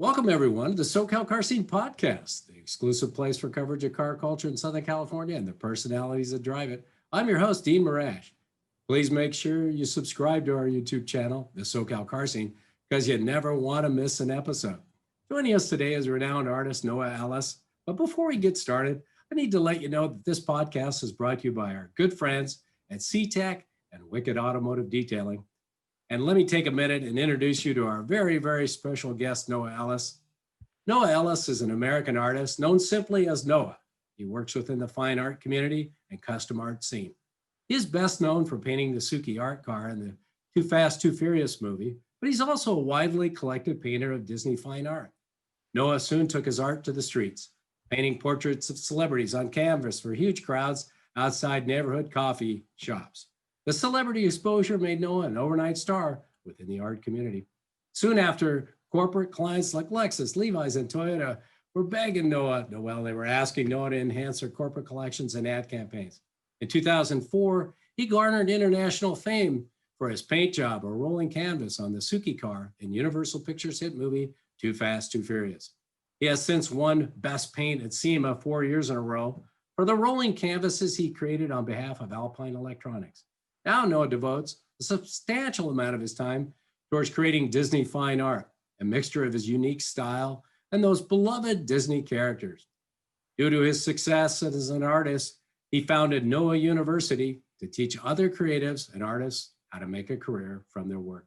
Welcome, everyone, to the SoCal Car Scene Podcast, the exclusive place for coverage of car culture in Southern California and the personalities that drive it. I'm your host, Dean Marash. Please make sure you subscribe to our YouTube channel, the SoCal Car Scene, because you never want to miss an episode. Joining us today is renowned artist Noah Ellis. But before we get started, I need to let you know that this podcast is brought to you by our good friends at C-Tech and Wicked Automotive Detailing. And let me take a minute and introduce you to our very, very special guest, Noah Ellis. Noah Ellis is an American artist known simply as Noah. He works within the fine art community and custom art scene. He is best known for painting the Suki art car in the Too Fast, Too Furious movie, but he's also a widely collected painter of Disney fine art. Noah soon took his art to the streets, painting portraits of celebrities on canvas for huge crowds outside neighborhood coffee shops. The celebrity exposure made Noah an overnight star within the art community. Soon after, corporate clients like Lexus, Levi's, and Toyota were begging Noah. Well, they were asking Noah to enhance their corporate collections and ad campaigns. In 2004, he garnered international fame for his paint job or rolling canvas on the Suki car in Universal Pictures hit movie Too Fast, Too Furious. He has since won Best Paint at S.E.M.A 4 years in a row for the rolling canvases he created on behalf of Alpine Electronics. Now Noah devotes a substantial amount of his time towards creating Disney fine art, a mixture of his unique style and those beloved Disney characters. Due to his success as an artist, he founded Noah University to teach other creatives and artists how to make a career from their work.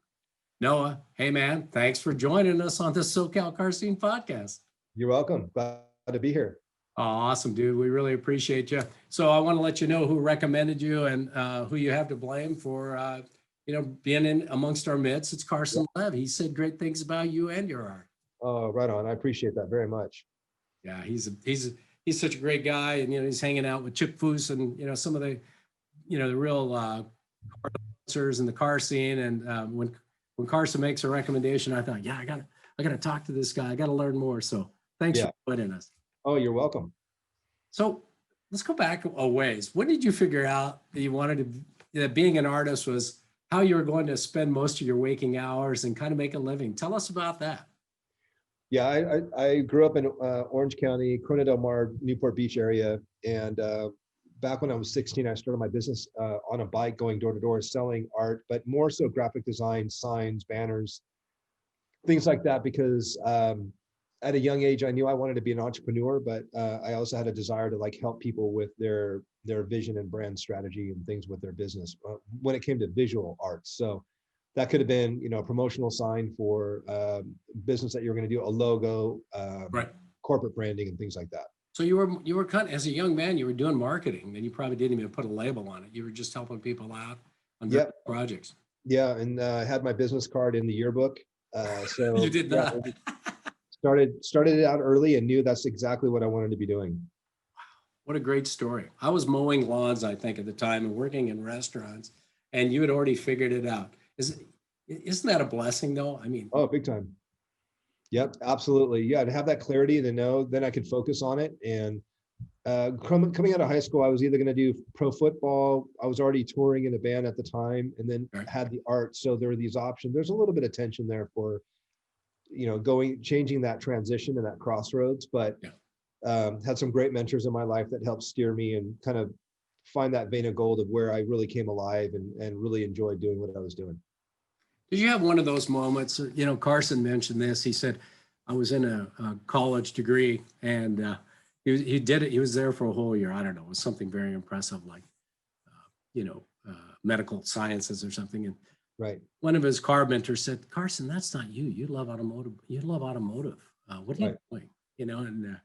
Noah, hey man, thanks for joining us on the SoCal Car Scene Podcast. You're welcome. Glad to be here. Oh, awesome, dude. We really appreciate you. So I want to let you know who recommended you and who you have to blame for, being in amongst our midst. It's Carson Lev. He said great things about you and your art. Oh, right on. I appreciate that very much. Yeah, he's such a great guy, and he's hanging out with Chip Foose and some of the, the real car influencers in the car scene. And when Carson makes a recommendation, I thought, yeah, I gotta talk to this guy. I gotta learn more. So thanks for joining us. Oh, you're welcome. So let's go back a ways. When did you figure out that you wanted to, that being an artist was how you were going to spend most of your waking hours and kind of make a living? Tell us about that. Yeah, I grew up in Orange County, Corona del Mar, Newport Beach area. And back when I was 16, I started my business on a bike going door to door selling art, but more so graphic design, signs, banners, things like that, because at a young age, I knew I wanted to be an entrepreneur, but I also had a desire to help people with their vision and brand strategy and things with their business when it came to visual arts. So that could have been, a promotional sign for business that you're going to do, a logo, corporate branding, and things like that. So you were kind of, as a young man, you were doing marketing, and you probably didn't even put a label on it. You were just helping people out on projects. Yeah, and I had my business card in the yearbook. So you did that. Started it out early and knew that's exactly what I wanted to be doing. Wow, what a great story. I was mowing lawns, I think, at the time and working in restaurants, and you had already figured it out. Isn't that a blessing, though? I mean, oh, big time. Yep, absolutely. Yeah, to have that clarity to know, then I could focus on it. And coming out of high school, I was either going to do pro football. I was already touring in a band at the time, and then had the art. So there were these options. There's a little bit of tension there for changing that transition and that crossroads, but had some great mentors in my life that helped steer me and kind of find that vein of gold of where I really came alive and really enjoyed doing what I was doing. Did you have one of those moments? Carson mentioned this. He said, I was in a college degree, and he did it. He was there for a whole year. I don't know. It was something very impressive, like, medical sciences or something. And one of his car mentors said, Carson, that's not you. You love automotive. What are you doing? And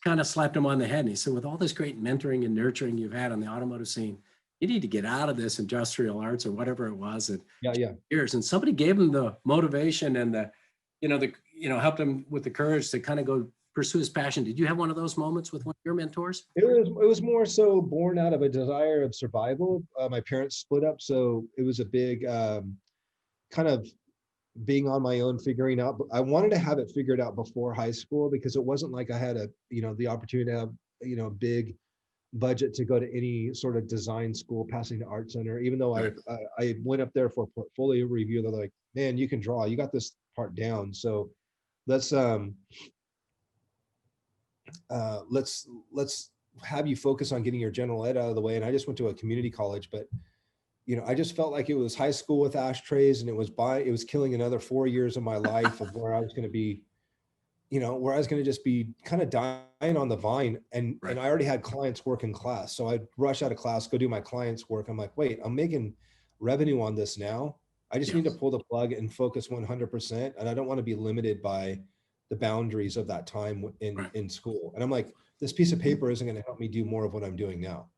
kind of slapped him on the head. And he said, with all this great mentoring and nurturing you've had on the automotive scene, you need to get out of this industrial arts or whatever it was. And years. And somebody gave him the motivation and helped him with the courage to kind of go pursue his passion. Did you have one of those moments with one of your mentors? It was more so born out of a desire of survival. My parents split up, so it was a big kind of being on my own, figuring out. I wanted to have it figured out before high school, because it wasn't like I had the opportunity to have a big budget to go to any sort of design school, passing the art center. Even though I went up there for a portfolio review, they're like, man, you can draw, you got this part down. So let's let's have you focus on getting your general ed out of the way. And I just went to a community college, but I just felt like it was high school with ashtrays, and it was killing another 4 years of my life of where I was going to be, where I was going to just be kind of dying on the vine. And Right. I already had clients work in class. So I'd rush out of class, go do my clients' work. I'm like, wait, I'm making revenue on this now. I just need to Yes. pull the plug and focus 100%. And I don't want to be limited by the boundaries of that time Right. in school. And I'm like, this piece of paper isn't going to help me do more of what I'm doing now.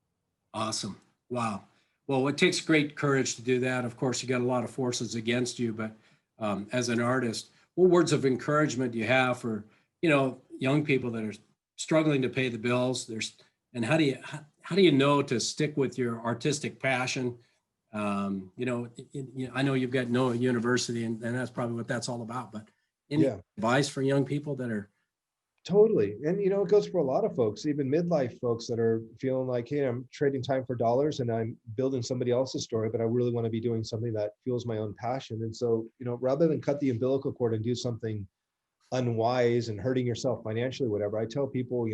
Awesome. Wow. Well, it takes great courage to do that. Of course, you got a lot of forces against you, but as an artist, what words of encouragement do you have for, young people that are struggling to pay the bills? And how do you know to stick with your artistic passion? I know you've got Noah University, and that's probably what that's all about. But any Yeah. advice for young people that are? Totally. And it goes for a lot of folks, even midlife folks that are feeling like, hey, I'm trading time for dollars and I'm building somebody else's story, but I really want to be doing something that fuels my own passion. And so, rather than cut the umbilical cord and do something unwise and hurting yourself financially, whatever, I tell people,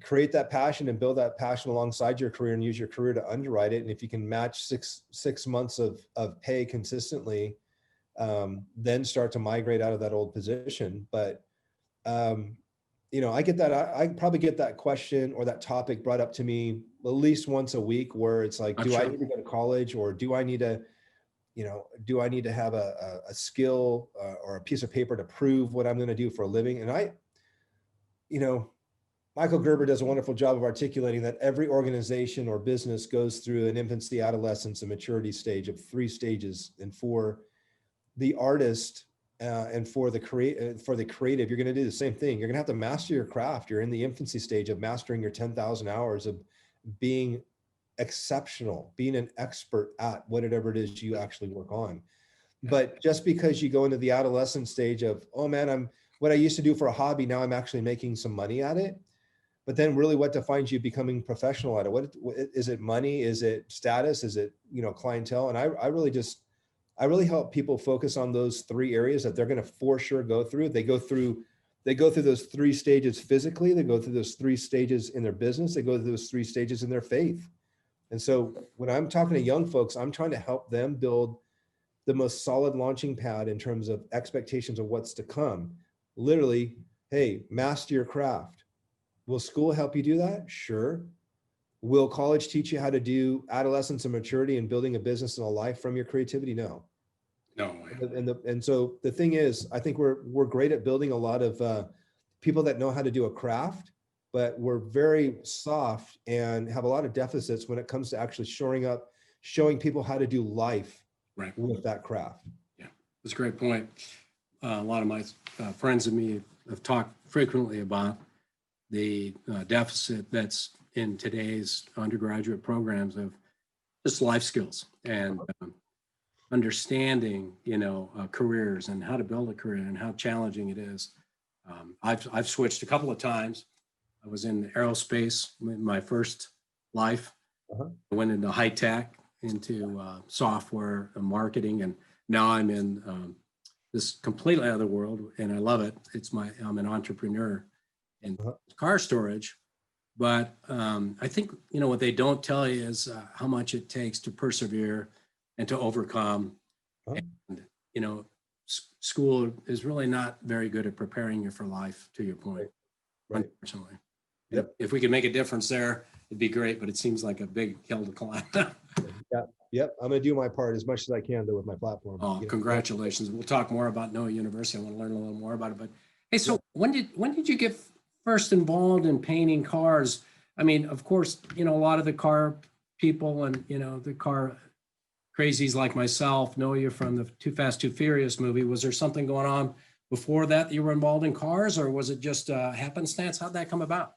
create that passion and build that passion alongside your career and use your career to underwrite it. And if you can match six months of pay consistently, then start to migrate out of that old position. But I get that. I probably get that question or that topic brought up to me at least once a week, where it's like, I'm do I sure. need to go to college, or do I need to, have a skill or a piece of paper to prove what I'm going to do for a living? And Michael Gerber does a wonderful job of articulating that every organization or business goes through an infancy, adolescence, and maturity stage of 3 stages. And for the artist, and for the creative, you're going to do the same thing. You're going to have to master your craft. You're in the infancy stage of mastering your 10,000 hours of being exceptional, being an expert at whatever it is you actually work on. But just because you go into the adolescent stage of, oh man, I'm what I used to do for a hobby, now I'm actually making some money at it. But then really what defines you becoming professional at it? What is it? Money? Is it status? Is it, clientele? And I really help people focus on those 3 areas that they're going to for sure go through. They go through those 3 stages physically. They go through those 3 stages in their business. They go through those 3 stages in their faith. And so when I'm talking to young folks, I'm trying to help them build the most solid launching pad in terms of expectations of what's to come. Literally, hey, master your craft. Will school help you do that? Sure. Will college teach you how to do adolescence and maturity and building a business and a life from your creativity? No. No. And so the thing is, I think we're great at building a lot of people that know how to do a craft, but we're very soft and have a lot of deficits when it comes to actually showing people how to do life Right. with that craft. Yeah, that's a great point. A lot of my friends and me have talked frequently about the deficit that's in today's undergraduate programs of just life skills and understanding, careers and how to build a career and how challenging it is. I've switched a couple of times. I was in aerospace in my first life. Uh-huh. I went into high tech, into software and marketing, and now I'm in this completely other world, and I love it. I'm an entrepreneur in car storage, but I think what they don't tell you is how much it takes to persevere and to overcome. And school is really not very good at preparing you for life. To your point, Right. unfortunately. Yep. If we could make a difference there, it'd be great. But it seems like a big hill to climb. Yep. I'm going to do my part as much as I can though with my platform. Oh, congratulations! We'll talk more about Noah University. I want to learn a little more about it. But hey, so when did you get first involved in painting cars? I mean, of course, a lot of the car people and the car crazies like myself know you from the Too Fast, Too Furious movie. Was there something going on before that you were involved in cars, or was it just happenstance? How'd that come about?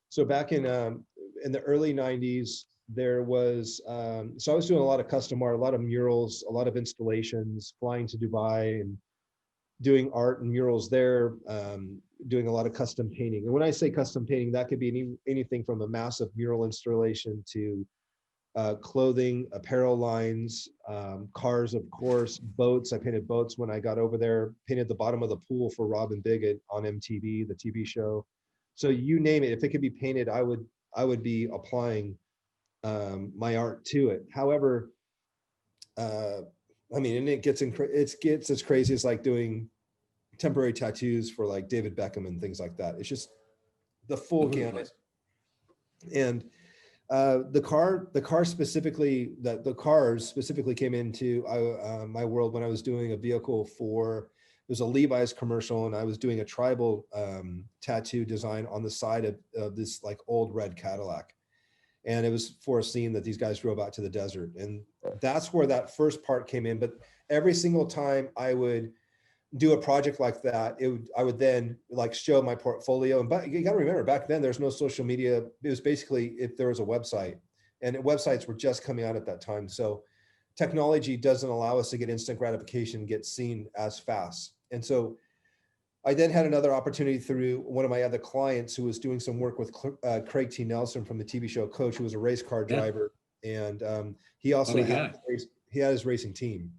So back in the early 90s, there was, so I was doing a lot of custom art, a lot of murals, a lot of installations, flying to Dubai and doing art and murals there, doing a lot of custom painting. And when I say custom painting, that could be anything from a massive mural installation to clothing, apparel lines, cars, of course, boats. I painted boats when I got over there, painted the bottom of the pool for Robin Biggett on MTV, the TV show. So you name it, if it could be painted, I would be applying my art to it. However, I mean, and it gets as crazy as like doing temporary tattoos for like David Beckham and things like that. It's just the full gamut. And the cars specifically came into my world when I was doing a vehicle for, it was a Levi's commercial, and I was doing a tribal tattoo design on the side of this like old red Cadillac. And it was for a scene that these guys drove out to the desert. And that's where that first part came in. But every single time I would do a project like that, I would then like show my portfolio. And you got to remember, back then there's no social media. It was basically if there was a website, and websites were just coming out at that time. So technology doesn't allow us to get instant gratification, get seen as fast. And so I then had another opportunity through one of my other clients who was doing some work with Craig T. Nelson from the TV show Coach, who was a race car driver. And he also had his racing team.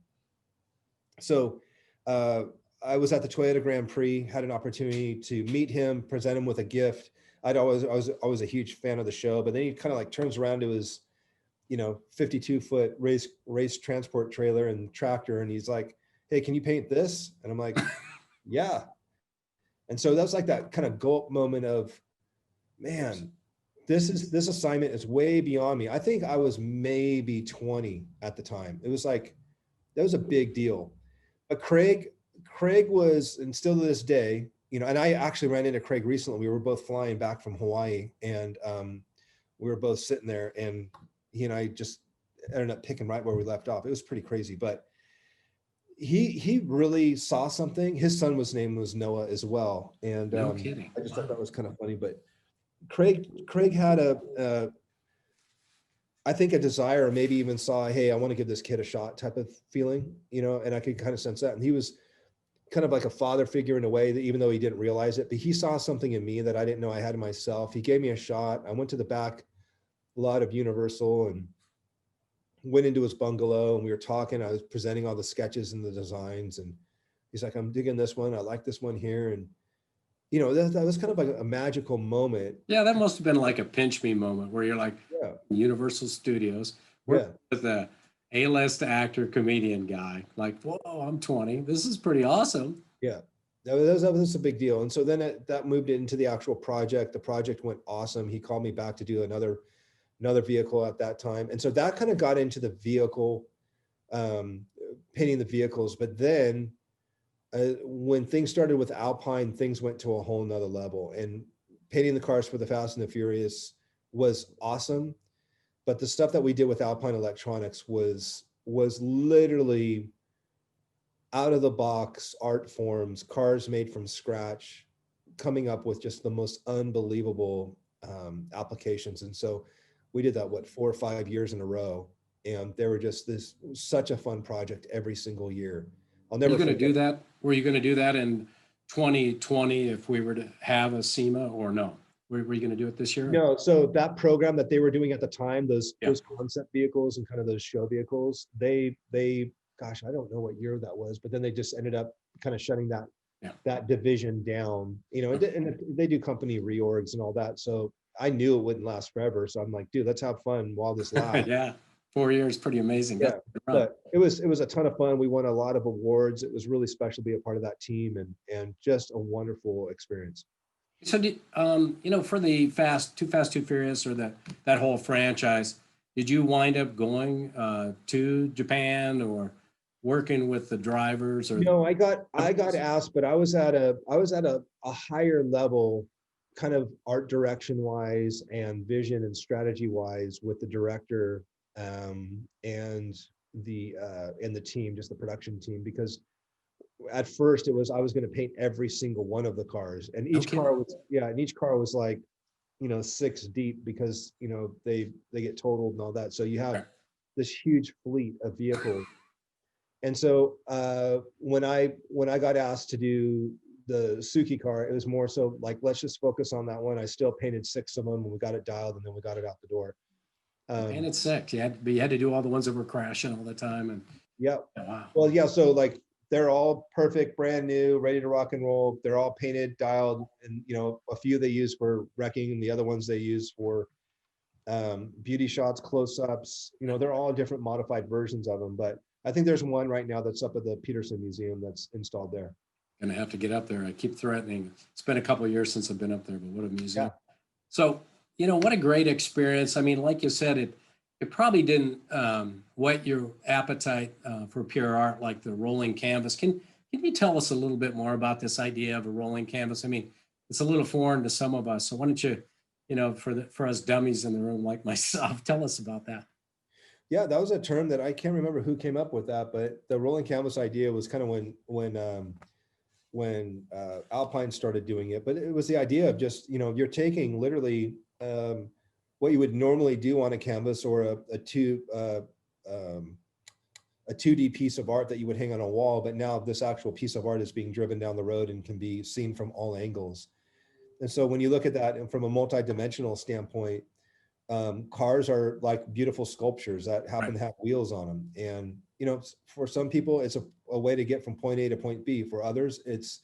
So I was at the Toyota Grand Prix, had an opportunity to meet him, present him with a gift. I was always a huge fan of the show, but then he kind of like turns around to his, 52-foot race transport trailer and tractor, and he's like, "Hey, can you paint this?" And I'm like, "Yeah." And so that's like that kind of gulp moment of, man, this assignment is way beyond me. I think I was maybe 20 at the time. It was like, that was a big deal. But Craig was, and still to this day, and I actually ran into Craig recently. We were both flying back from Hawaii, and we were both sitting there, and he and I just ended up picking right where we left off. It was pretty crazy, but he really saw something. His son's name was Noah as well. And no kidding. I just thought that was kind of funny, but Craig had I think a desire, or maybe even saw, hey, I want to give this kid a shot type of feeling, and I could kind of sense that. And he was kind of like a father figure in a way, that even though he didn't realize it, but he saw something in me that I didn't know I had in myself. He gave me a shot. I went to the back lot of Universal and went into his bungalow, and we were talking. I was presenting all the sketches and the designs, and he's like, "I'm digging this one. I like this one here." And that was kind of like a magical moment. Yeah, that must have been like a pinch me moment where you're like, Yeah. Universal Studios, we're with a A-list actor, comedian guy. Like, whoa, I'm 20. This is pretty awesome. Yeah, that was a big deal. And so then that moved into the actual project. The project went awesome. He called me back to do another vehicle at that time. And so that kind of got into the vehicle, painting the vehicles. But then when things started with Alpine, things went to a whole nother level, and painting the cars for the Fast and the Furious was awesome. But the stuff that we did with Alpine Electronics was literally out of the box art forms, cars made from scratch, coming up with just the most unbelievable applications. And so we did that, 4 or 5 years in a row. And they were just such a fun project every single year. I'll never forget. Were you going to do that in 2020 if we were to have a S.E.M.A, or no? Were you going to do it this year? No. So that program that they were doing at the time, those concept vehicles and kind of those show vehicles, they gosh, I don't know what year that was, but then they just ended up kind of shutting that division down, and they do company reorgs and all that. So I knew it wouldn't last forever. So I'm like, dude, let's have fun while this lasts. Yeah. 4 years, pretty amazing. Yeah, but it was a ton of fun. We won a lot of awards. It was really special to be a part of that team, and just a wonderful experience. So, for the Too Fast, Too Furious, or that whole franchise, did you wind up going to Japan or working with the drivers? Or no, I got asked, but I was at a higher level, kind of art direction wise and vision and strategy wise, with the director and the team, just the production team, because at first I was going to paint every single one of the cars, and each car was like 6 deep, because they get totaled and all that. So you have this huge fleet of vehicles. And so when I got asked to do the Suki car, it was more so like, let's just focus on that one. I still painted 6 of them, and we got it dialed, and then we got it out the door. And it's sick. You had to do all the ones that were crashing all the time. And Yeah. wow. Well, yeah. So like they're all perfect, brand new, ready to rock and roll. They're all painted, dialed, and a few they use for wrecking, and the other ones they use for beauty shots, close-ups. They're all different modified versions of them. But I think there's one right now that's up at the Peterson Museum that's installed there. Gonna have to get up there. I keep threatening. It's been a couple of years since I've been up there, but what a museum. Yeah. So, what a great experience. I mean, like you said, it probably didn't whet your appetite for pure art like the rolling canvas. Can you tell us a little bit more about this idea of a rolling canvas? I mean, it's a little foreign to some of us. So why don't you, for us dummies in the room like myself, tell us about that. Yeah, that was a term that I can't remember who came up with that, but the rolling canvas idea was kind of when Alpine started doing it. But it was the idea of just, you're taking literally what you would normally do on a canvas or a 2D piece of art that you would hang on a wall, but now this actual piece of art is being driven down the road and can be seen from all angles. And so when you look at that and from a multi-dimensional standpoint, cars are like beautiful sculptures that happen to have wheels on them. And, for some people, it's a way to get from point A to point B. For others, it's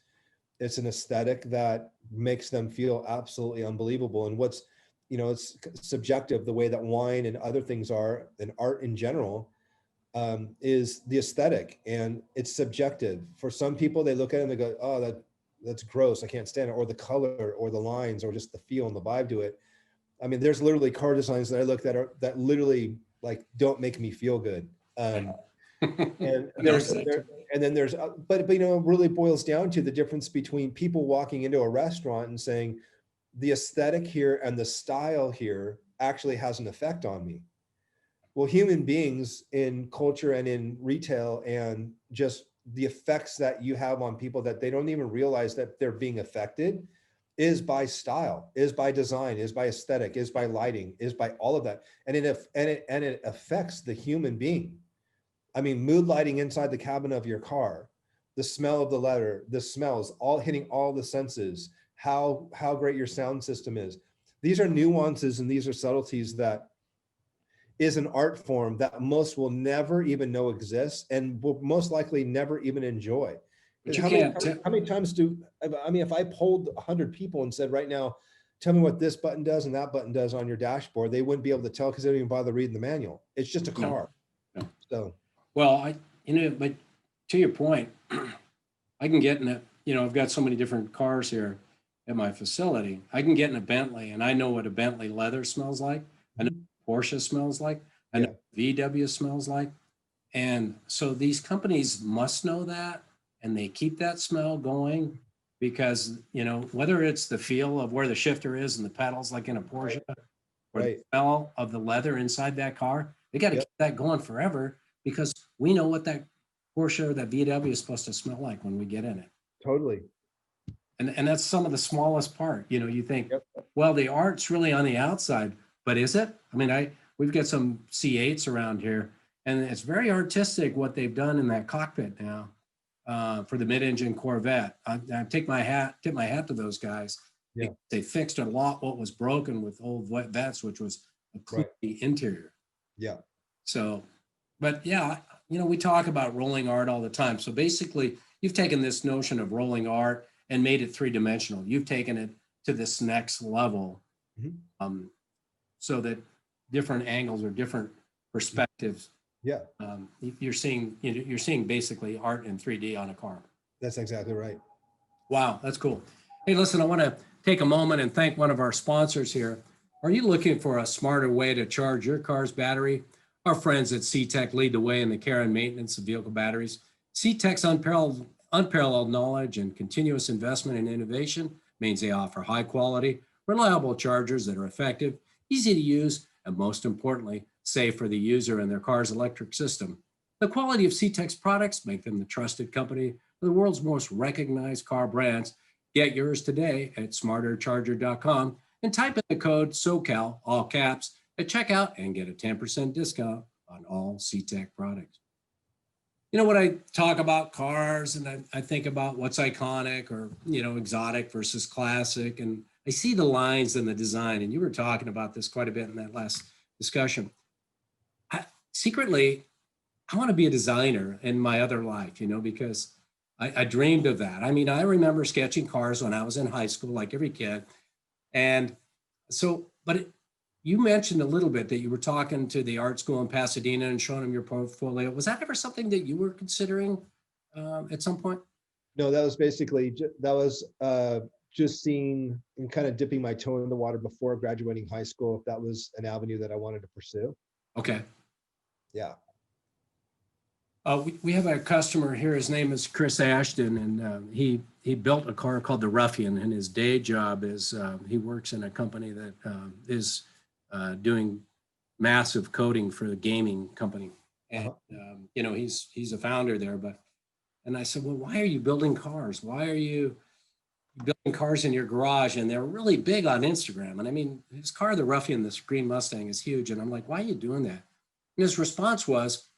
an aesthetic that makes them feel absolutely unbelievable. And it's subjective, the way that wine and other things are, and art in general, is the aesthetic, and it's subjective. For some people, they look at it and they go, oh, that's gross, I can't stand it, or the color or the lines or just the feel and the vibe to it. I mean, there's literally car designs that I look at that literally like don't make me feel good. And then there's but it really boils down to the difference between people walking into a restaurant and saying the aesthetic here and the style here actually has an effect on me. Well, human beings in culture and in retail and just the effects that you have on people that they don't even realize that they're being affected is by style, is by design, is by aesthetic, is by lighting, is by all of that. And it affects the human being. I mean, mood lighting inside the cabin of your car, the smell of the leather, the smells, all hitting all the senses, how great your sound system is. These are nuances and these are subtleties that is an art form that most will never even know exists and will most likely never even enjoy. How many times if I polled 100 people and said right now, tell me what this button does and that button does on your dashboard, they wouldn't be able to tell because they don't even bother reading the manual. It's just a car. No. So. Well, but to your point, I can get in it. I've got so many different cars here at my facility. I can get in a Bentley and I know what a Bentley leather smells like. I know what Porsche smells like. I know what VW smells like. And so these companies must know that, and they keep that smell going because, whether it's the feel of where the shifter is and the pedals like in a Porsche, or the smell of the leather inside that car, they got to keep that going forever because we know what that Porsche or that VW is supposed to smell like when we get in it. Totally. And that's some of the smallest part. You think, well, the art's really on the outside, but is it? I mean, we've got some C8s around here, and it's very artistic what they've done in that cockpit now for the mid-engine Corvette. I tip my hat to those guys. Yeah. They fixed a lot what was broken with old Vettes, which was a clean interior. Yeah. So, but yeah, we talk about rolling art all the time. So basically, you've taken this notion of rolling art and made it three-dimensional. You've taken it to this next level, so that different angles or different perspectives. Yeah. You're seeing basically art in 3D on a car. That's exactly right. Wow, that's cool. Hey, listen, I want to take a moment and thank one of our sponsors here. Are you looking for a smarter way to charge your car's battery? Our friends at C-Tech lead the way in the care and maintenance of vehicle batteries. C-Tech's unparalleled knowledge and continuous investment in innovation means they offer high quality, reliable chargers that are effective, easy to use, and most importantly, safe for the user and their car's electric system. The quality of C-Tech's products make them the trusted company for the world's most recognized car brands. Get yours today at smartercharger.com and type in the code SoCal, all caps, at checkout and get a 10% discount on all C-Tech products. When I talk about cars and I think about what's iconic or, exotic versus classic, and I see the lines and the design, and you were talking about this quite a bit in that last discussion. Secretly, I want to be a designer in my other life, because I dreamed of that. I mean, I remember sketching cars when I was in high school, like every kid. And so, you mentioned a little bit that you were talking to the art school in Pasadena and showing them your portfolio. Was that ever something that you were considering at some point? No, that was basically, that was just seeing and kind of dipping my toe in the water before graduating high school, if that was an avenue that I wanted to pursue. Okay. Yeah. We have a customer here. His name is Chris Ashton, and he built a car called the Ruffian, and his day job is he works in a company that is doing massive coding for the gaming company. And he's a founder there. And I said, well, why are you building cars? Why are you building cars in your garage? And they're really big on Instagram. And I mean, his car, the Ruffian, this green Mustang, is huge. And I'm like, why are you doing that? And his response was,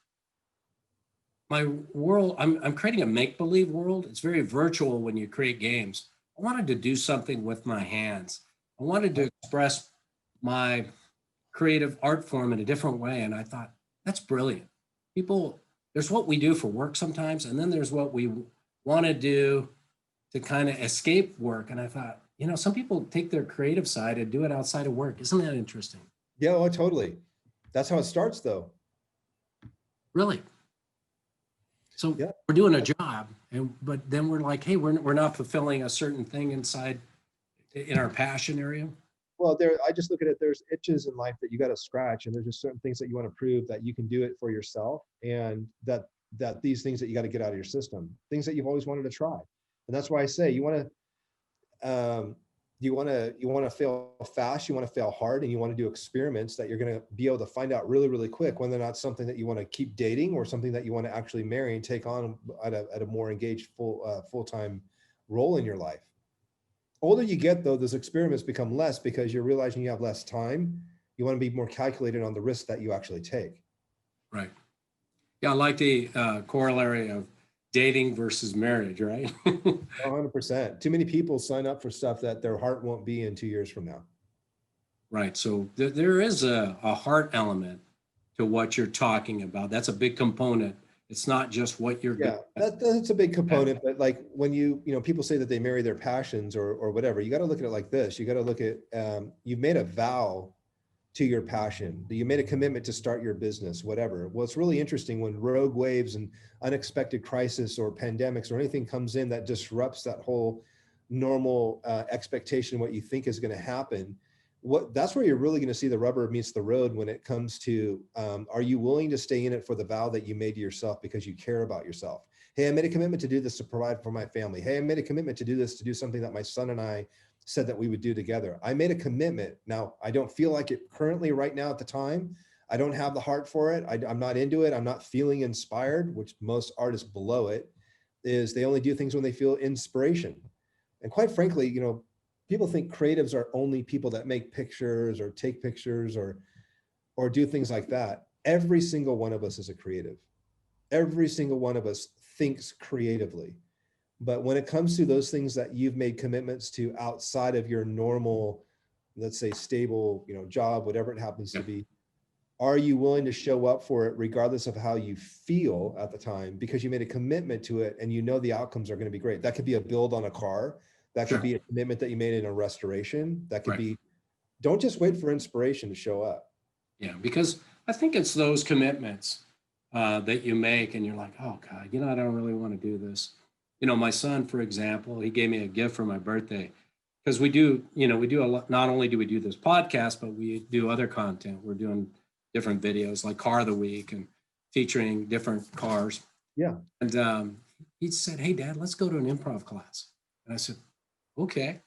my world, I'm creating a make-believe world. It's very virtual when you create games. I wanted to do something with my hands. I wanted to express my creative art form in a different way. And I thought, that's brilliant. There's what we do for work sometimes, and then there's what we want to do to kind of escape work. And I thought, some people take their creative side and do it outside of work. Isn't that interesting? Yeah, oh, totally. That's how it starts, though. Really? So yeah. We're doing a job, but then we're like, hey, we're not fulfilling a certain thing in our passion area. Well, I just look at it, there's itches in life that you got to scratch, and there's just certain things that you want to prove that you can do it for yourself, and that these things that you got to get out of your system, things that you've always wanted to try. And that's why I say you want to fail fast, you want to fail hard, and you want to do experiments that you're going to be able to find out really, really quick whether or not something that you want to keep dating or something that you want to actually marry and take on at a more engaged full-time role in your life. Older you get, though, those experiments become less because you're realizing you have less time. You want to be more calculated on the risk that you actually take. Right. Yeah, I like the corollary of dating versus marriage, right? 100%. Too many people sign up for stuff that their heart won't be in 2 years from now. Right. So there is a heart element to what you're talking about. That's a big component. It's not just what you're. Yeah, that's a big component. But like when people say that they marry their passions or whatever, you got to look at it like this. You got to look at, you've made a vow to your passion. You made a commitment to start your business, whatever. Well, it's really interesting when rogue waves and unexpected crisis or pandemics or anything comes in that disrupts that whole normal expectation, what you think is going to happen. That's where you're really going to see the rubber meets the road when it comes to, are you willing to stay in it for the vow that you made to yourself because you care about yourself? Hey, I made a commitment to do this to provide for my family. Hey, I made a commitment to do this, to do something that my son and I said that we would do together. I made a commitment. Now, I don't feel like it currently right now at the time. I don't have the heart for it. I'm not into it. I'm not feeling inspired, which most artists below it is they only do things when they feel inspiration. And quite frankly, people think creatives are only people that make pictures or take pictures or do things like that. Every single one of us is a creative. Every single one of us thinks creatively. But when it comes to those things that you've made commitments to outside of your normal, let's say stable, job, whatever it happens to be, are you willing to show up for it regardless of how you feel at the time because you made a commitment to it and the outcomes are going to be great? That could be a build on a car. That could be a commitment that you made in a restoration. That could be, don't just wait for inspiration to show up. Yeah, because I think it's those commitments that you make and you're like, oh God, I don't really want to do this. My son, for example, he gave me a gift for my birthday because we do a lot. Not only do we do this podcast, but we do other content. We're doing different videos like Car of the Week and featuring different cars. Yeah. And he said, hey, Dad, let's go to an improv class. And I said, okay.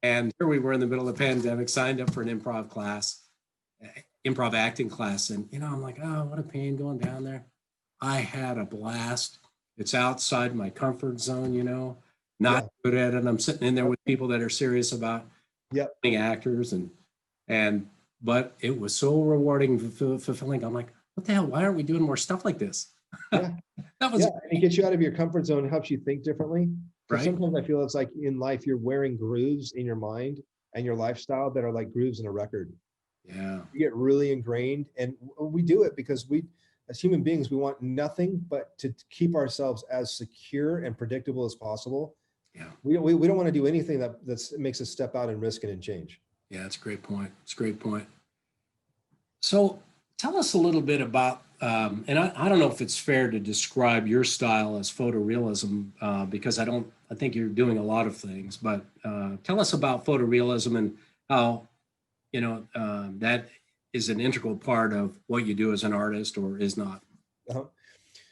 And here we were in the middle of the pandemic, signed up for an improv class, improv acting class. And, I'm like, oh, what a pain going down there. I had a blast. It's outside my comfort zone, not good at it. I'm sitting in there with people that are serious about being actors but it was so rewarding, fulfilling. I'm like, what the hell? Why aren't we doing more stuff like this? Yeah. It gets you out of your comfort zone, helps you think differently. Right. Sometimes I feel it's like in life, you're wearing grooves in your mind and your lifestyle that are like grooves in a record. Yeah. We get really ingrained, and we do it because as human beings, we want nothing but to keep ourselves as secure and predictable as possible. Yeah. We don't want to do anything that makes us step out and risk it and change. Yeah. That's a great point. It's a great point. So tell us a little bit about, and I don't know if it's fair to describe your style as photorealism, because I think you're doing a lot of things, but tell us about photorealism and how, that is an integral part of what you do as an artist or is not. Uh-huh.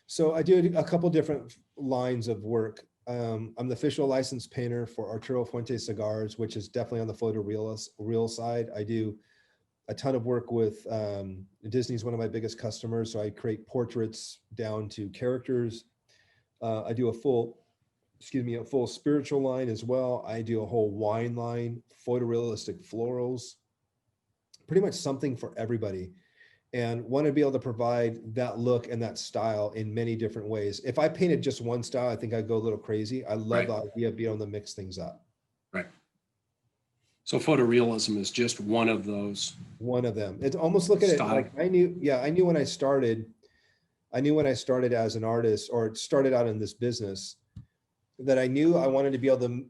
So I do a couple different lines of work. I'm the official licensed painter for Arturo Fuente Cigars, which is definitely on the real side. I do a ton of work with Disney's one of my biggest customers. So I create portraits down to characters. I do a full spiritual line as well. I do a whole wine line, photorealistic florals, pretty much something for everybody. And want to be able to provide that look and that style in many different ways. If I painted just one style, I think I'd go a little crazy. I love the idea of being able to mix things up. Right. So photorealism is just one of those. One of them. It's almost look at it like I knew when I started as an artist or started out in this business that I knew I wanted to be able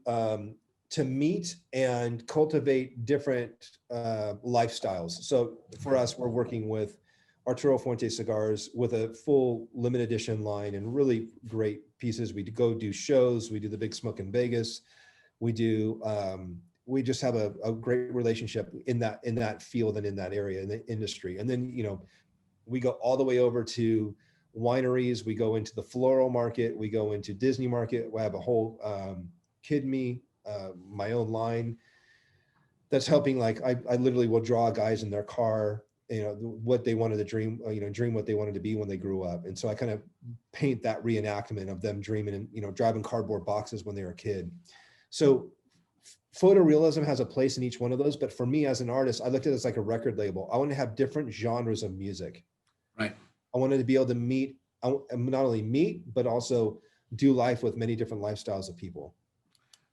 to meet and cultivate different lifestyles. So for us, we're working with Arturo Fuente Cigars with a full limited edition line and really great pieces. We go do shows. We do the Big Smoke in Vegas. We do. We just have a great relationship in that field and in that area in the industry. And then we go all the way over to wineries. We go into the floral market. We go into Disney market. We have a whole Kid Me, my own line that's helping. Like I literally will draw guys in their car, what they wanted to dream, dream what they wanted to be when they grew up. And so I kind of paint that reenactment of them dreaming and, driving cardboard boxes when they were a kid. So photorealism has a place in each one of those. But for me as an artist, I looked at it as like a record label. I want to have different genres of music. Right. I wanted to be able to not only meet, but also do life with many different lifestyles of people.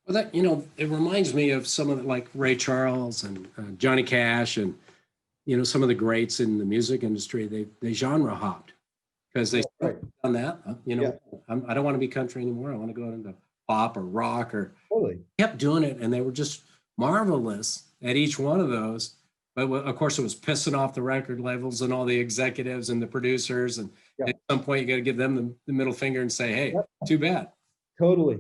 Well, that, it reminds me of some of the, like Ray Charles and Johnny Cash and, some of the greats in the music industry. They genre hopped because they done that. I don't want to be country anymore. I want to go into pop or rock or totally. Kept doing it. And they were just marvelous at each one of those. But of course, it was pissing off the record labels and all the executives and the producers. And at some point, you got to give them the middle finger and say, hey, too bad. Totally.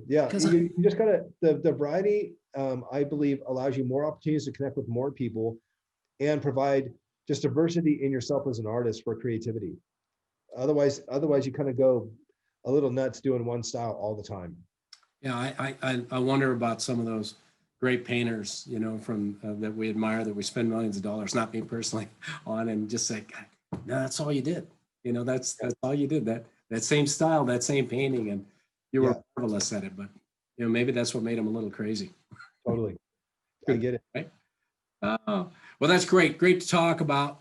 Yeah. You just got to, the variety, I believe, allows you more opportunities to connect with more people and provide just diversity in yourself as an artist for creativity. Otherwise you kind of go a little nuts doing one style all the time. Yeah. I wonder about some of those great painters, from that we admire, that we spend millions of dollars, not me personally, on, and just say, no, that's all you did. That's all you did. That same style, that same painting, and you were marvelous at it. But maybe that's what made them a little crazy. Totally, I get it. Right. Oh, well, that's great. Great to talk about.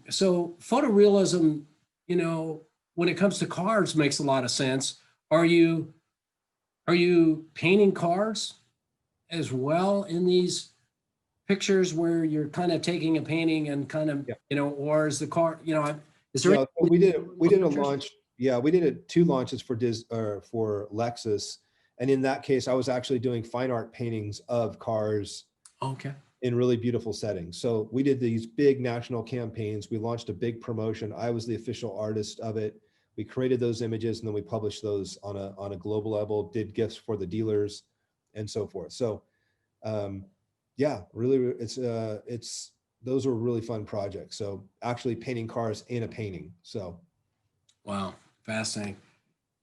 So photorealism, when it comes to cars, makes a lot of sense. Are you painting cars as well in these pictures where you're kind of taking a painting and kind of, or is the car, is there? We did a launch. Yeah, we did two launches for Lexus. And in that case, I was actually doing fine art paintings of cars. Okay. In really beautiful settings. So we did these big national campaigns. We launched a big promotion. I was the official artist of it. We created those images and then we published those on a global level, did gifts for the dealers and so forth. So really it's those were really fun projects. So actually painting cars in a painting. So wow, fascinating.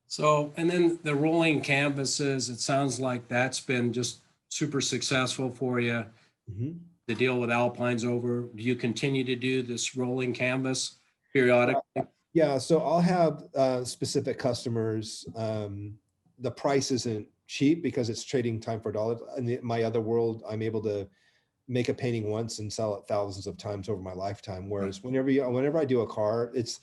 So, and then the rolling canvases, it sounds like that's been just super successful for you. Mm-hmm. The deal with Alpine's over. Do you continue to do this rolling canvas periodically? Yeah, so I'll have specific customers. The price isn't cheap because it's trading time for dollars. In my other world, I'm able to make a painting once and sell it thousands of times over my lifetime. Whereas whenever I do a car, it's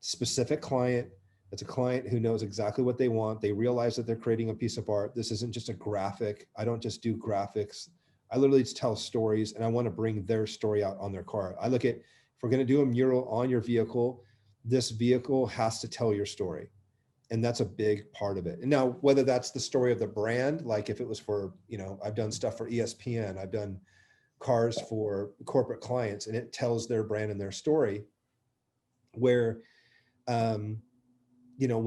specific client. It's a client who knows exactly what they want. They realize that they're creating a piece of art. This isn't just a graphic. I don't just do graphics. I literally just tell stories, and I want to bring their story out on their car. I look at, if we're going to do a mural on your vehicle, this vehicle has to tell your story. And that's a big part of it. And now, whether that's the story of the brand, like if it was for, I've done stuff for ESPN, I've done cars for corporate clients, and it tells their brand and their story. Where, when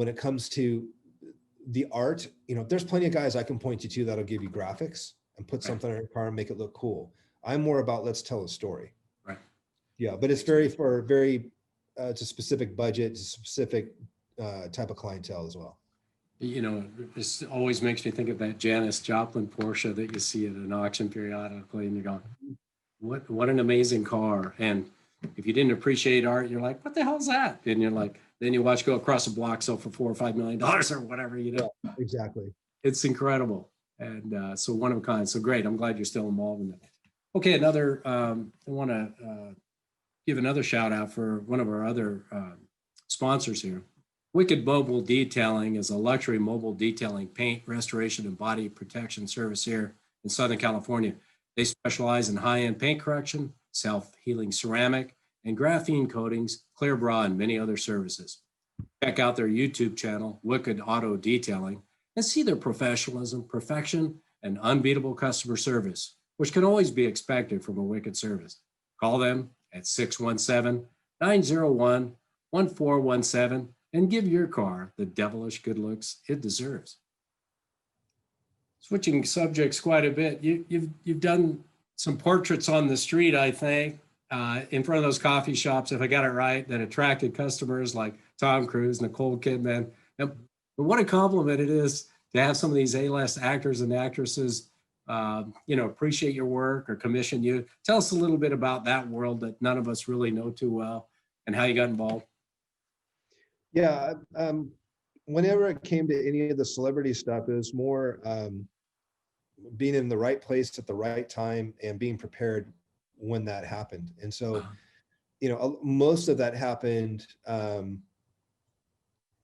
it comes to the art, there's plenty of guys I can point you to that'll give you graphics and put something on your car and make it look cool. I'm more about, let's tell a story. Right. Yeah, but it's it's a specific budget, it's a specific type of clientele as well. This always makes me think of that Janis Joplin Porsche that you see at an auction periodically, and you're going, what an amazing car. And if you didn't appreciate art, you're like, what the hell is that? And you're like, then you watch go across the block, sell for $4 or $5 million or whatever, Yeah, exactly. It's incredible. And so one of a kind. So great. I'm glad you're still involved in it. Okay. I want to give another shout out for one of our other sponsors here. Wicked Mobile Detailing is a luxury mobile detailing, paint, restoration, and body protection service here in Southern California. They specialize in high-end paint correction, self-healing ceramic, and graphene coatings, clear bra, and many other services. Check out their YouTube channel, Wicked Auto Detailing, and see their professionalism, perfection, and unbeatable customer service, which can always be expected from a Wicked service. Call them at 617-901-1417 and give your car the devilish good looks it deserves. Switching subjects quite a bit, you've done some portraits on the street, I think, in front of those coffee shops, if I got it right, that attracted customers like Tom Cruise, Nicole Kidman. And what a compliment it is to have some of these A-list actors and actresses, appreciate your work or commission you. Tell us a little bit about that world that none of us really know too well and how you got involved. Yeah. Whenever it came to any of the celebrity stuff, it was more being in the right place at the right time and being prepared when that happened. And so, most of that happened,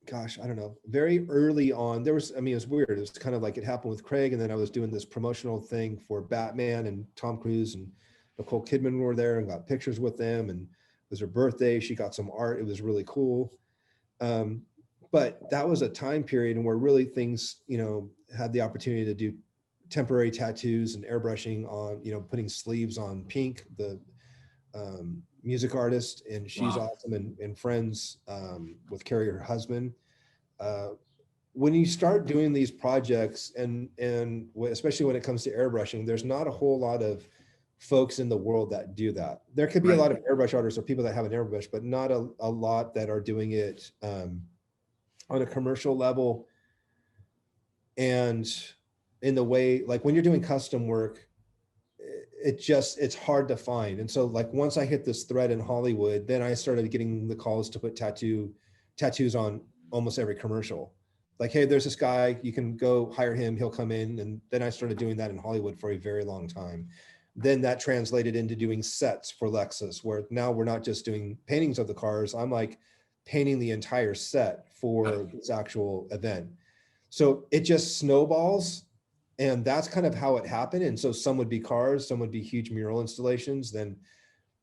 gosh, I don't know, very early on. It was weird. It was kind of like it happened with Craig, and then I was doing this promotional thing for Batman, and Tom Cruise and Nicole Kidman were there and got pictures with them, and it was her birthday. She got some art. It was really cool. But that was a time period where really things, had the opportunity to do temporary tattoos and airbrushing on, putting sleeves on Pink, the music artist, and she's awesome and friends with Carrie, her husband. When you start doing these projects, and especially when it comes to airbrushing, there's not a whole lot of folks in the world that do that. There could be a lot of airbrush artists or people that have an airbrush, but not a lot that are doing it on a commercial level. And in the way, like when you're doing custom work, it's hard to find. And so like once I hit this thread in Hollywood, then I started getting the calls to put tattoos on almost every commercial. Like, hey, there's this guy, you can go hire him, he'll come in. And then I started doing that in Hollywood for a very long time. Then that translated into doing sets for Lexus, where now we're not just doing paintings of the cars. I'm like painting the entire set for this actual event. So it just snowballs, and that's kind of how it happened. And so some would be cars, some would be huge mural installations. Then,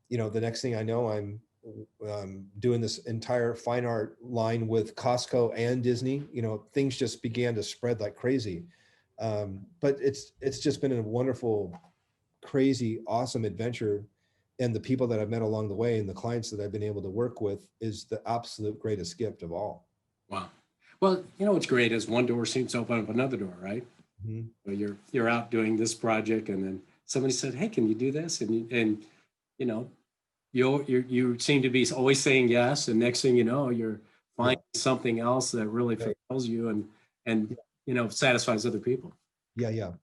the next thing I know, I'm doing this entire fine art line with Costco and Disney. Things just began to spread like crazy. But it's just been a wonderful, crazy, awesome adventure. And the people that I've met along the way and the clients that I've been able to work with is the absolute greatest gift of all. Wow. Well, what's great is one door seems to open up another door, right? Mm-hmm. Well, you're out doing this project, and then somebody said, "Hey, can you do this?" And you seem to be always saying yes, and next thing you know, you're finding something else that really fulfills you and satisfies other people. Yeah.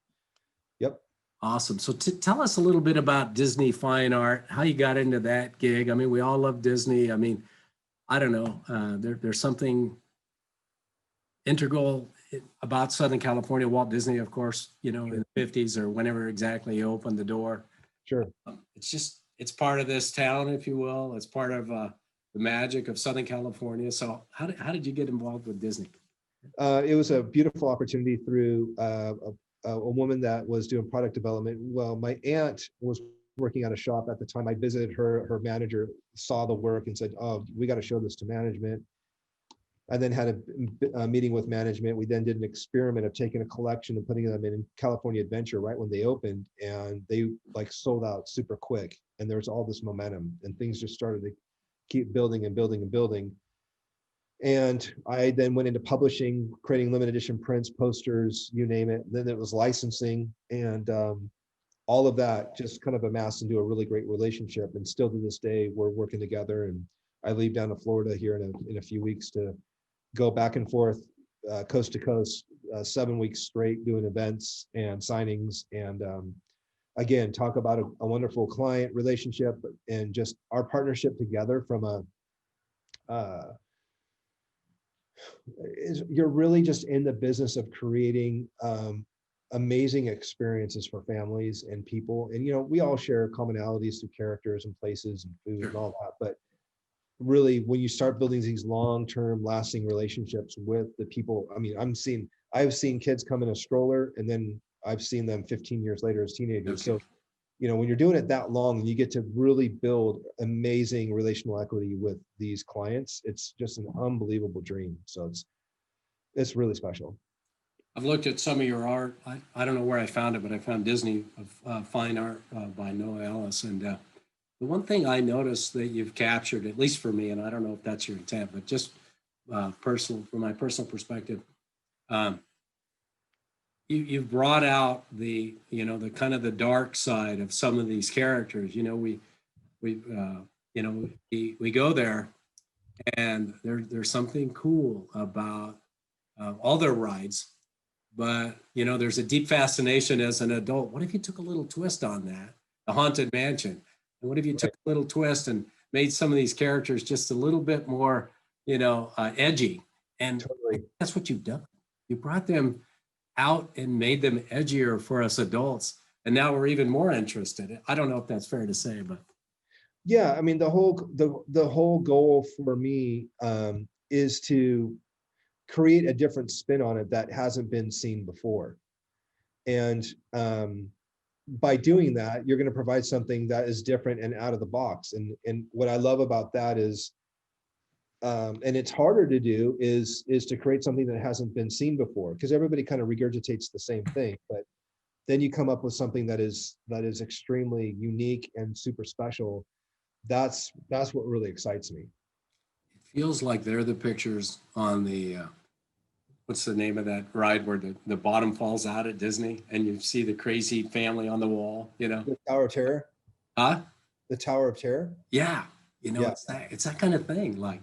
Yep. Awesome. So tell us a little bit about Disney Fine Art, how you got into that gig. I mean, we all love Disney. I mean, I don't know. There's something integral about Southern California. Walt Disney, of course, in the 50s or whenever exactly he opened the door. Sure. It's part of this town, if you will. It's part of the magic of Southern California. So how did you get involved with Disney? It was a beautiful opportunity through a a woman that was doing product development. Well, my aunt was working at a shop at the time. I visited her. Her manager saw the work and said, "Oh, we got to show this to management." I then had a meeting with management. We then did an experiment of taking a collection and putting them in California Adventure right when they opened, and they like sold out super quick. And there was all this momentum, and things just started to keep building and building and building. And I then went into publishing, creating limited edition prints, posters, you name it. Then it was licensing, and all of that just kind of amassed into a really great relationship. And still to this day, we're working together. And I leave down to Florida here in a few weeks to go back and forth, coast to coast, 7 weeks straight, doing events and signings. And again, talk about a wonderful client relationship and just our partnership together from you're really just in the business of creating amazing experiences for families and people. And, we all share commonalities through characters and places and food and all that. But really, when you start building these long-term lasting relationships with the people, I mean, I've seen kids come in a stroller, and then I've seen them 15 years later as teenagers. Okay. So, when you're doing it that long and you get to really build amazing relational equity with these clients, it's just an unbelievable dream. So it's really special. I've looked at some of your art. I don't know where I found it, but I found Disney of Fine Art by Noah Ellis. And the one thing I noticed that you've captured, at least for me, and I don't know if that's your intent, but just personal, from my personal perspective, you've brought out the kind of the dark side of some of these characters. We go there, and there's something cool about all their rides, but there's a deep fascination as an adult. What if you took a little twist on that, the Haunted Mansion, and what if you took a little twist and made some of these characters just a little bit more edgy? And Totally. that's what you've done. You brought them out and made them edgier for us adults, and now we're even more interested. I don't know if that's fair to say, but yeah, I mean, the whole goal for me is to create a different spin on it that hasn't been seen before. And by doing that, you're going to provide something that is different and out of the box. And what I love about that is, and it's harder to do, is to create something that hasn't been seen before, because everybody kind of regurgitates the same thing. But then you come up with something that is extremely unique and super special. That's what really excites me. it feels like they're the pictures on the what's the name of that ride where the bottom falls out at Disney and you see the crazy family on the wall, The Tower of Terror. Huh? The Tower of Terror. Yeah. Yeah. It's that kind of thing. Like,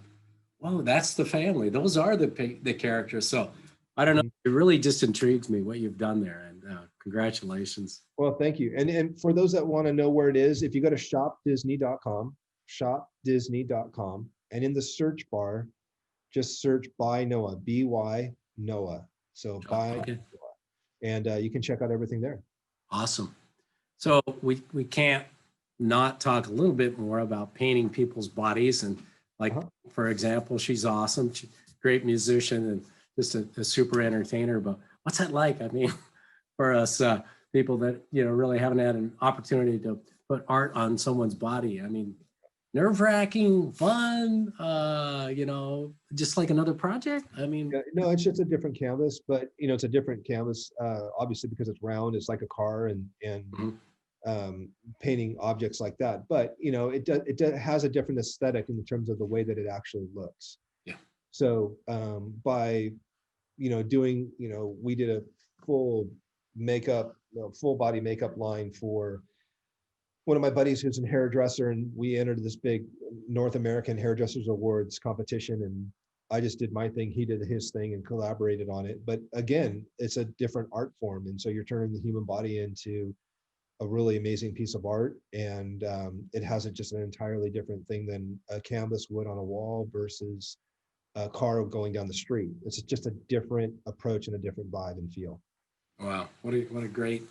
whoa, that's the family. Those are the characters. So I don't know. It really just intrigues me what you've done there. And congratulations. Well, thank you. And for those that want to know where it is, if you go to shopdisney.com, and in the search bar, just search by Noah, BY Noah. So by Okay. Noah. And you can check out everything there. Awesome. So we can't not talk a little bit more about painting people's bodies. And like, for example, she's awesome. She's a great musician and just a super entertainer. But what's that like? I mean, for us people that, really haven't had an opportunity to put art on someone's body. I mean, nerve-wracking, fun, just like another project. I mean, no, it's just a different canvas, but it's a different canvas, obviously, because it's round. It's like a car, and painting objects like that. But it has a different aesthetic in terms of the way that it actually looks. Yeah. So by doing, we did a full body makeup line for one of my buddies who's a hairdresser, and we entered this big North American Hairdressers Awards competition, and I just did my thing, he did his thing, and collaborated on it. But again, it's a different art form, and so you're turning the human body into a really amazing piece of art, and it has just an entirely different thing than a canvas would on a wall versus a car going down the street. It's just a different approach and a different vibe and feel. Wow, what a great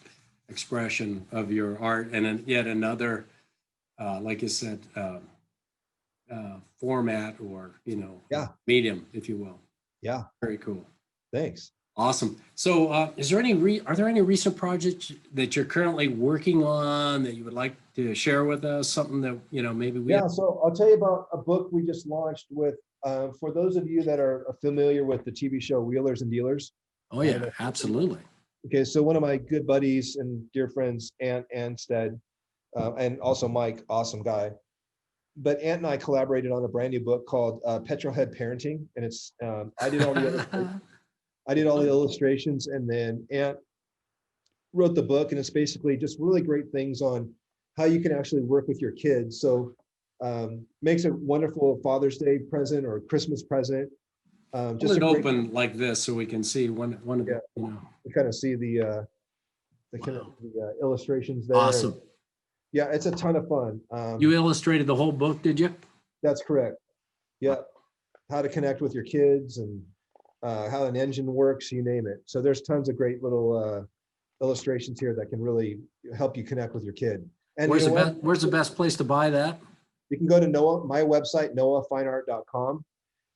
expression of your art, and yet another, like you said, format or medium, if you will. Yeah, Very cool. thanks. Awesome. So, are there any recent projects that you're currently working on that you would like to share with us? Something that, maybe we have. Yeah, so I'll tell you about a book we just launched with, for those of you that are familiar with the TV show Wheelers and Dealers. Oh, yeah, absolutely. Okay, so one of my good buddies and dear friends, Ant Anstead, and also Mike, awesome guy. But Ant and I collaborated on a brand new book called Petrolhead Parenting, and it's I did all the illustrations, and then Ant wrote the book, and it's basically just really great things on how you can actually work with your kids. So makes a wonderful Father's Day present or Christmas present. Just open like this so we can see one of the, you kind of see the illustrations there. Awesome. Yeah, it's a ton of fun. You illustrated the whole book, did you? That's correct. Yeah, how to connect with your kids and how an engine works, you name it. So there's tons of great little illustrations here that can really help you connect with your kid. And where's the best place to buy that? You can go to my website, noahfineart.com,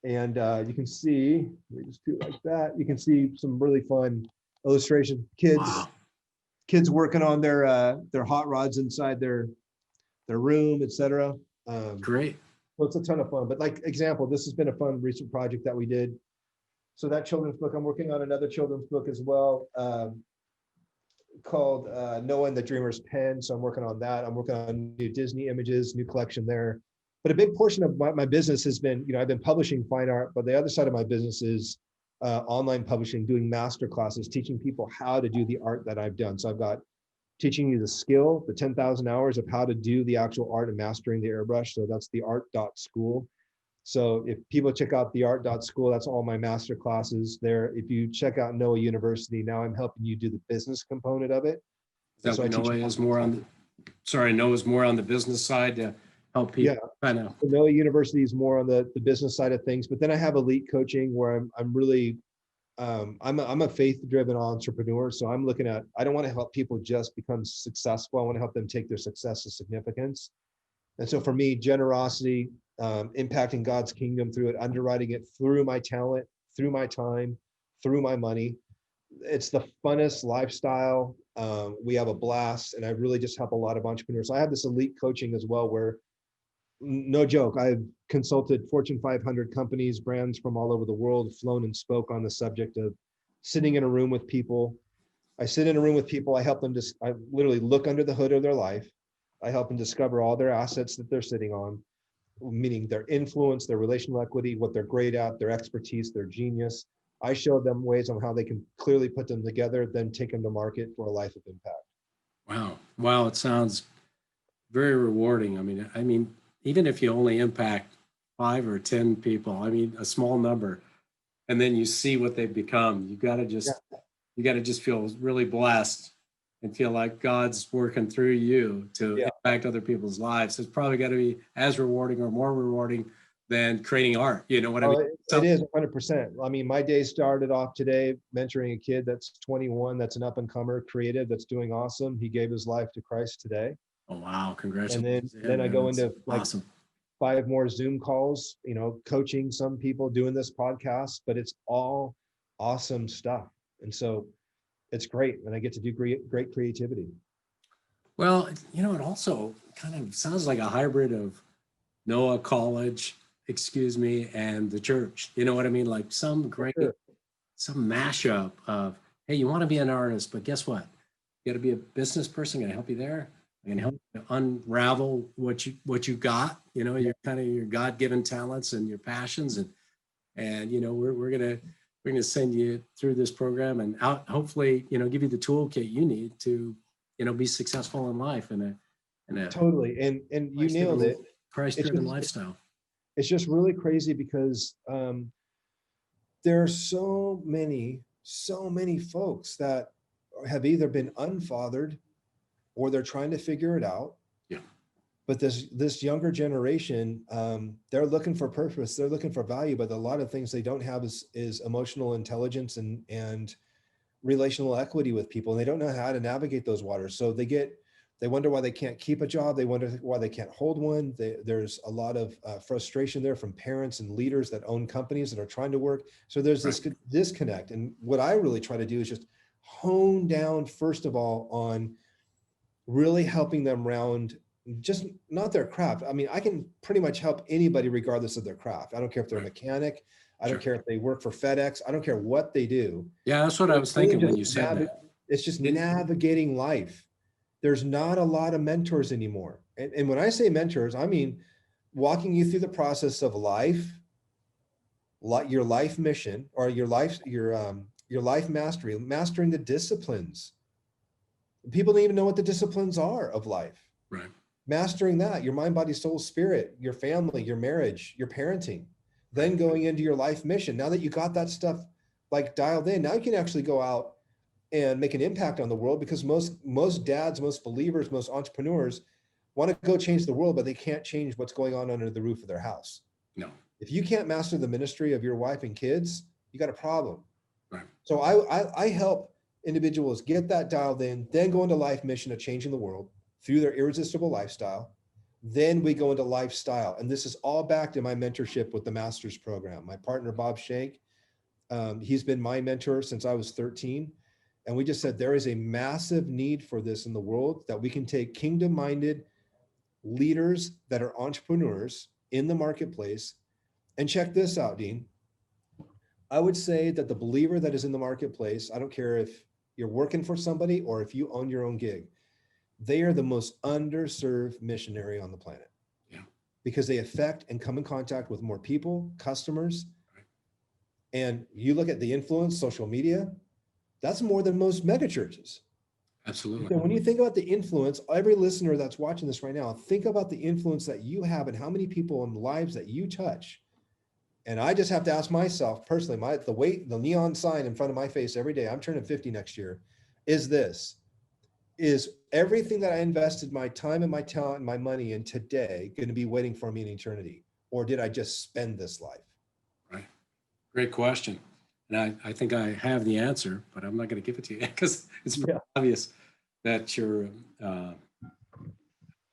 and you can see, let me just do it like that. You can see some really fun illustrations. Kids working on their hot rods inside their room, etc. Great. So it's a ton of fun. But like example, this has been a fun recent project that we did. So that children's book, I'm working on another children's book as well, called Noah and the Dreamer's Pen. So I'm working on that. I'm working on new Disney images, new collection there. But a big portion of my business has been, I've been publishing fine art, but the other side of my business is online publishing, doing master classes, teaching people how to do the art that I've done. So I've got teaching you the skill, the 10,000 hours of how to do the actual art and mastering the airbrush. So that's the art.school. So if people check out the art.school, that's all my master classes there. If you check out Noah University, now I'm helping you do the business component of it. So Noah's more on the business side to help people. Yeah, Noah University is more on the business side of things. But then I have elite coaching where I'm really, I'm a faith-driven entrepreneur. So I'm looking at, I don't want to help people just become successful. I want to help them take their success to significance. And so for me, generosity, impacting God's kingdom through it, underwriting it through my talent, through my time, through my money. It's the funnest lifestyle. We have a blast, and I really just help a lot of entrepreneurs. I have this elite coaching as well, where, no joke, I've consulted Fortune 500 companies, brands from all over the world, flown and spoke on the subject of sitting in a room with people. I sit in a room with people. I help them I literally look under the hood of their life. I help them discover all their assets that they're sitting on, meaning their influence, their relational equity, what they're great at, their expertise, their genius. I show them ways on how they can clearly put them together, then take them to market for a life of impact. Wow. It sounds very rewarding. I mean, even if you only impact 5 or 10 people, a small number, and then you see what they've become, you got to just feel really blessed and feel like God's working through you to impact other people's lives. It's probably got to be as rewarding or more rewarding than creating art. You know what I mean? It is 100%. My day started off today mentoring a kid that's 21, that's an up-and-comer creative, that's doing awesome. He gave his life to Christ today. Oh, wow. Congratulations. And then I go into awesome. 5 more Zoom calls, coaching some people, doing this podcast, but it's all awesome stuff. And so it's great. And I get to do great creativity. Well, it also kind of sounds like a hybrid of Noah College, and the church. You know what I mean? Like some mashup of, hey, you want to be an artist, but guess what? You got to be a business person. Going to help you there. I'm going to help you unravel what you got. Your kind of your God-given talents and your passions, and we're gonna send you through this program and hopefully give you the toolkit you need to be successful in life in a totally and you nailed it. Christ-driven lifestyle. It's just really crazy because there are so many folks that have either been unfathered or they're trying to figure it out. Yeah. But this younger generation, they're looking for purpose, they're looking for value, but a lot of things they don't have is emotional intelligence and relational equity with people, and they don't know how to navigate those waters. So they get They wonder why they can't keep a job. They wonder why they can't hold one. There's a lot of frustration there from parents and leaders that own companies that are trying to work. So there's this disconnect. And what I really try to do is just hone down, first of all, on really helping them round just not their craft. I mean, I can pretty much help anybody regardless of their craft. I don't care if they're a mechanic. I don't care if they work for FedEx. I don't care what they do. Yeah, that's what I was thinking when you said that. It's just navigating life. There's not a lot of mentors anymore. And when I say mentors, I mean walking you through the process of life, your life mission, or your life mastery, mastering the disciplines. People don't even know what the disciplines are of life. Right. Mastering that, your mind, body, soul, spirit, your family, your marriage, your parenting, then going into your life mission. Now that you got that stuff like dialed in, now you can actually go out and make an impact on the world, because most dads, most believers, most entrepreneurs want to go change the world, but they can't change what's going on under the roof of their house. No. If you can't master the ministry of your wife and kids, you got a problem. Right. So I help individuals get that dialed in, then go into life mission of changing the world through their irresistible lifestyle. Then we go into lifestyle. And this is all backed in my mentorship with the master's program. My partner, Bob Shank, he's been my mentor since I was 13. And we just said there is a massive need for this in the world, that we can take kingdom-minded leaders that are entrepreneurs in the marketplace. And check this out, Dean. I would say that the believer that is in the marketplace, I don't care if you're working for somebody or if you own your own gig, they are the most underserved missionary on the planet. Yeah. Because they affect and come in contact with more people, customers. And you look at the influence, social media, that's more than most mega churches. Absolutely. So when you think about the influence, every listener that's watching this right now, think about the influence that you have and how many people and lives that you touch. And I just have to ask myself personally, the neon sign in front of my face every day, I'm turning 50 next year, is everything that I invested my time and my talent and my money in today going to be waiting for me in eternity? Or did I just spend this life? Right. Great question. And I think I have the answer, but I'm not going to give it to you because it's pretty obvious that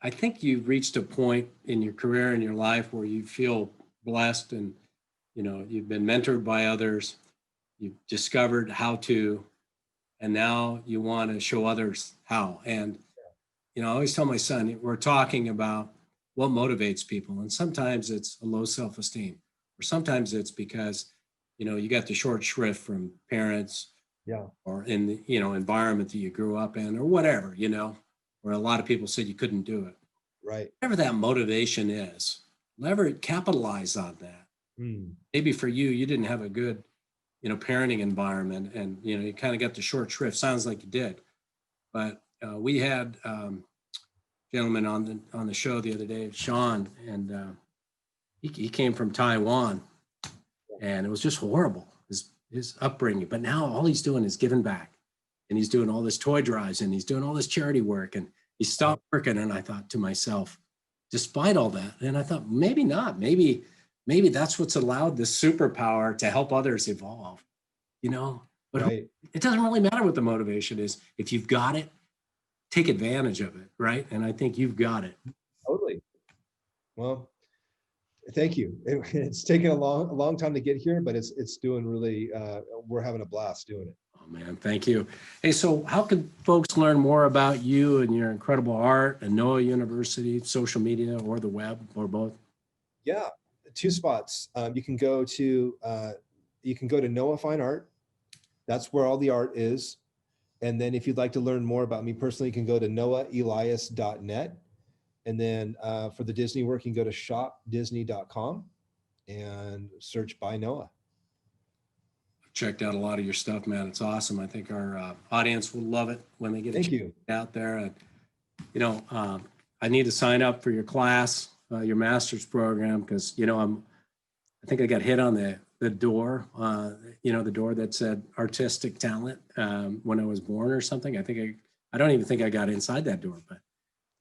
I think you've reached a point in your career and your life where you feel blessed, and you've been mentored by others, you've discovered how to, and now you want to show others how. And I always tell my son, we're talking about what motivates people, and sometimes it's a low self-esteem, or sometimes it's because you got the short shrift from parents, or in the environment that you grew up in, or whatever, where a lot of people said you couldn't do it. Right. Whatever that motivation is, never capitalize on that. Maybe for you didn't have a good, parenting environment, and you kind of got the short shrift. Sounds like you did, but we had a gentleman on the show the other day, Sean, and he came from Taiwan, and it was just horrible, his upbringing. But now all he's doing is giving back, and he's doing all this toy drives, and he's doing all this charity work, and he stopped working. And I thought to myself, despite all that, and I thought maybe not, maybe that's what's allowed this superpower to help others evolve, but it doesn't really matter what the motivation is. If you've got it, take advantage of it. Right. And I think you've got it. Totally. Well, thank you. It's taken a long time to get here, but it's doing really, we're having a blast doing it. Oh man, thank you. Hey, so how can folks learn more about you and your incredible art and Noah University, social media, or the web, or both? Yeah. 2 spots. You can go to Noah Fine Art. That's where all the art is. And then if you'd like to learn more about me personally, you can go to noahelias.net. And then for the Disney work, you can go to shopdisney.com and search by Noah. I've checked out a lot of your stuff, man. It's awesome. I think our audience will love it when they get it out there. And, I need to sign up for your class, your master's program, because I think I got hit on the door, the door that said artistic talent when I was born or something. I don't even think I got inside that door, but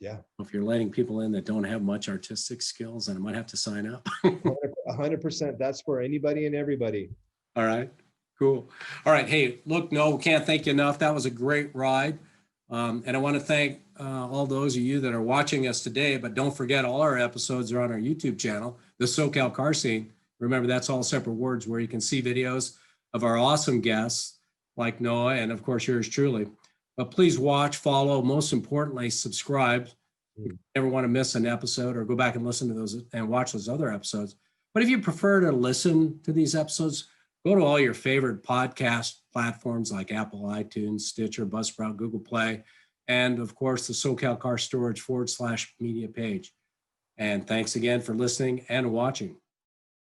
if you're letting people in that don't have much artistic skills, then I might have to sign up. 100%. That's for anybody and everybody. All right, cool. All right. Hey, look, no, we can't thank you enough. That was a great ride. And I want to thank all those of you that are watching us today, but don't forget all our episodes are on our YouTube channel, the SoCal Car Scene. Remember, that's all separate words where you can see videos of our awesome guests like Noah and of course yours truly. But please watch, follow, most importantly, subscribe. You never want to miss an episode or go back and listen to those and watch those other episodes. But if you prefer to listen to these episodes, go to all your favorite podcast platforms like Apple, iTunes, Stitcher, Buzzsprout, Google Play, and of course the SoCal Car Storage /media page. And thanks again for listening and watching.